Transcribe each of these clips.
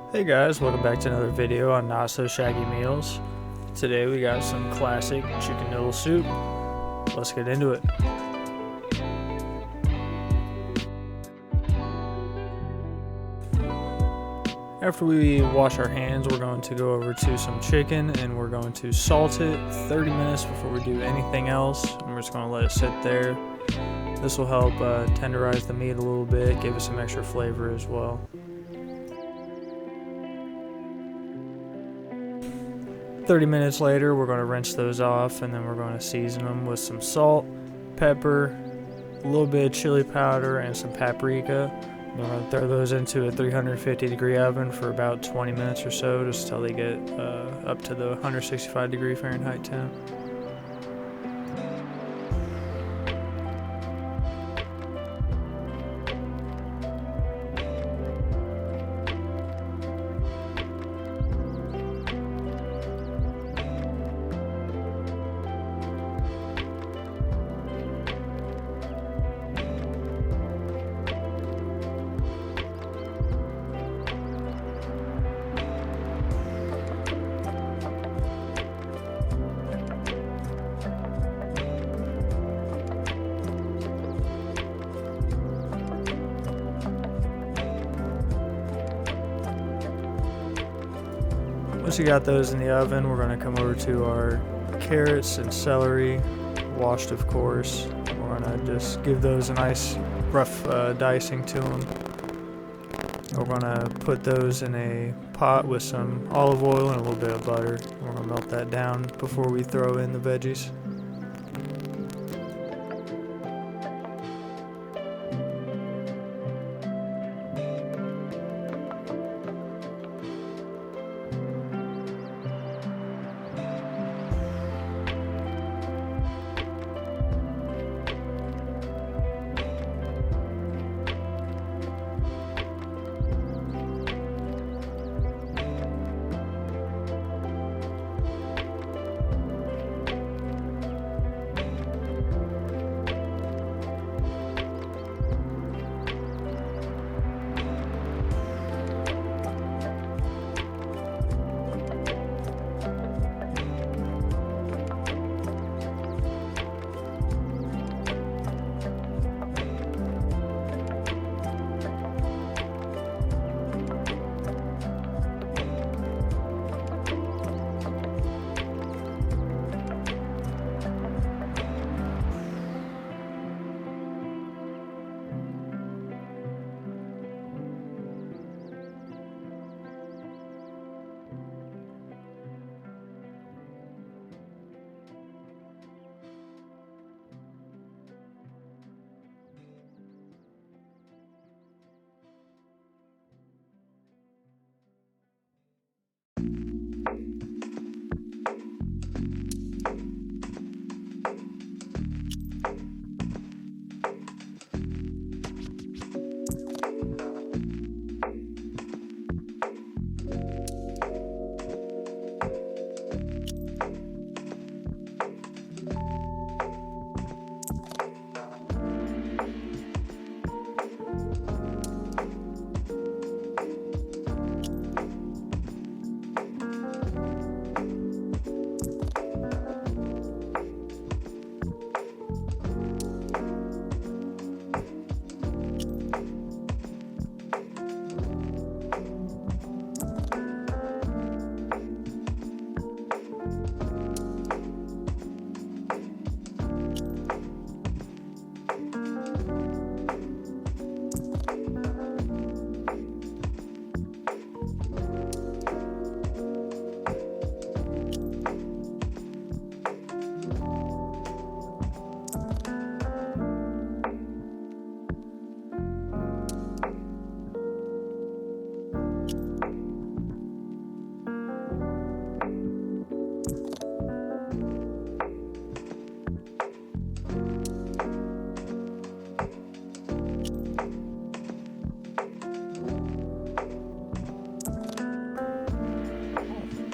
Hey guys, welcome back to another video on Not So Shaggy Meals. Today we got some classic chicken noodle soup. Let's get into it. After we wash our hands, we're going to go over to some chicken and we're going to salt it 30 minutes before we do anything else. And we're just going to let it sit there. This will help tenderize the meat a little bit, give it some extra flavor as well. 30 minutes later, we're going to rinse those off and then we're going to season them with some salt, pepper, a little bit of chili powder, and some paprika. We're going to throw those into a 350-degree oven for about 20 minutes or so, just till they get up to the 165-degree Fahrenheit temp. Once you got those in the oven, we're going to come over to our carrots and celery, washed of course. We're going to just give those a nice rough dicing to them. We're going to put those in a pot with some olive oil and a little bit of butter. We're going to melt that down before we throw in the veggies.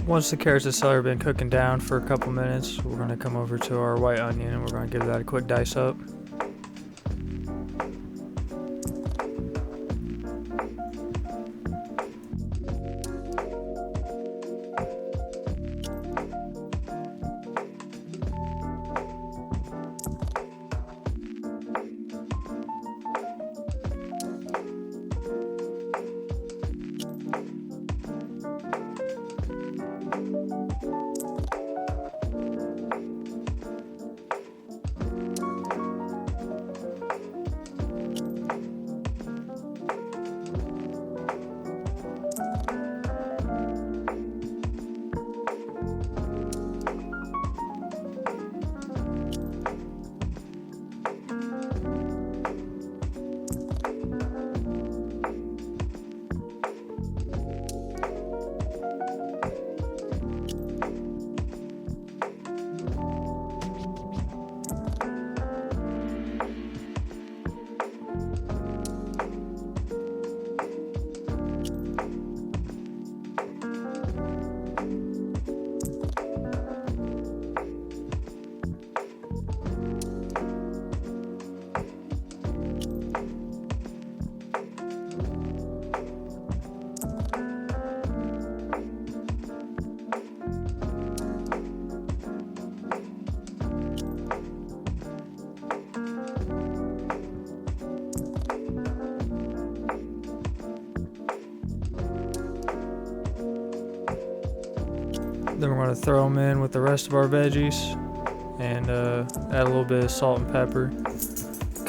Once the carrots and celery have been cooking down for a couple minutes, we're going to come over to our white onion and we're going to give that a quick dice up. Then we're going to throw them in with the rest of our veggies and add a little bit of salt and pepper.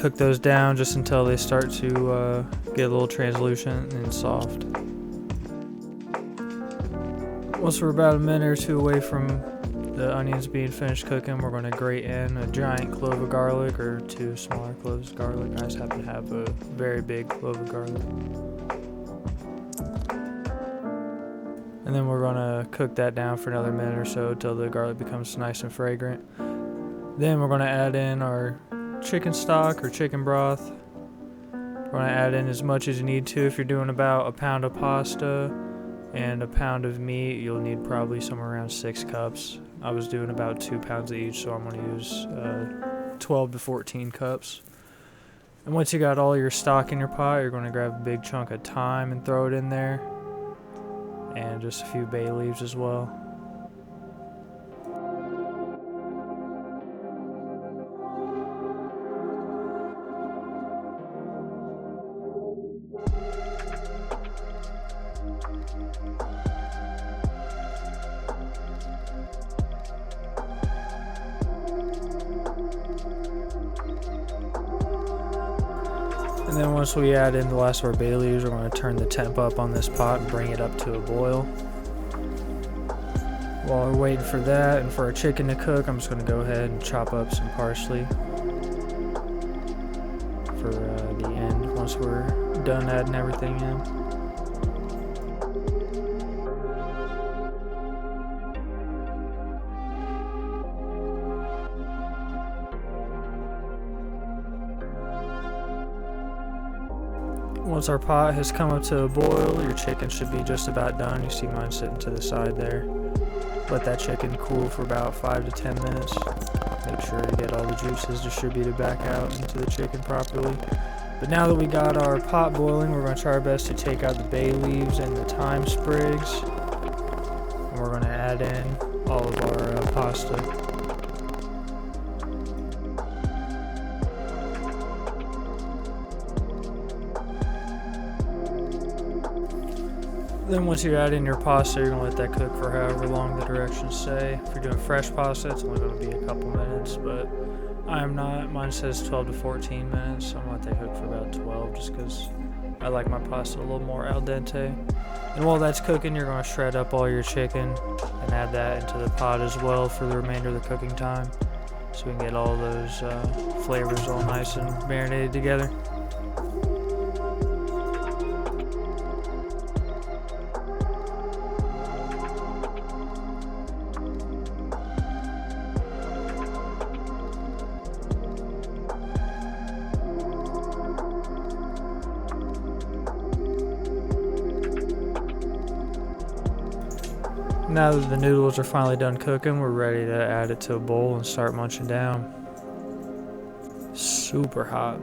Cook those down just until they start to get a little translucent and soft. Once we're about a minute or two away from the onions being finished cooking, we're going to grate in a giant clove of garlic or 2 smaller cloves of garlic. I just happen to have a very big clove of garlic. And then we're going to cook that down for another minute or so until the garlic becomes nice and fragrant. Then we're going to add in our chicken stock or chicken broth. We're going to add in as much as you need to. If you're doing about a pound of pasta and a pound of meat, you'll need probably somewhere around 6 cups. I was doing about 2 pounds of each, so I'm going to use 12 to 14 cups. And once you got all your stock in your pot, you're going to grab a big chunk of thyme and throw it in there, and just a few bay leaves as well. And then once we add in the last of our bay leaves, we're going to turn the temp up on this pot and bring it up to a boil. While we're waiting for that and for our chicken to cook, I'm just going to go ahead and chop up some parsley for the end once we're done adding everything in. Once our pot has come up to a boil, your chicken should be just about done. You see mine sitting to the side there. Let that chicken cool for about 5 to 10 minutes. Make sure to get all the juices distributed back out into the chicken properly. But now that we got our pot boiling, we're going to try our best to take out the bay leaves and the thyme sprigs. And we're going to add in all of our pasta. Then once you add in your pasta, you're going to let that cook for however long the directions say. If you're doing fresh pasta, it's only going to be a couple minutes, but I am not. Mine says 12 to 14 minutes, so I'm going to let that cook for about 12 just because I like my pasta a little more al dente. And while that's cooking, you're going to shred up all your chicken and add that into the pot as well for the remainder of the cooking time, so we can get all those flavors all nice and marinated together. Now that the noodles are finally done cooking, we're ready to add it to a bowl and start munching down. Super hot.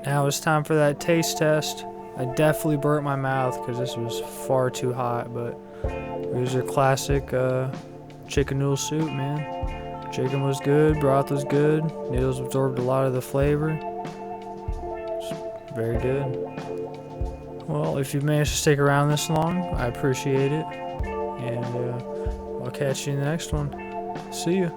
Now it's time for that taste test. I definitely burnt my mouth because this was far too hot, but here's your classic chicken noodle soup, man. Chicken was good, broth was good, noodles absorbed a lot of the flavor. It's very good. Well, if you've managed to stick around this long, I appreciate it. And I'll catch you in the next one. See ya.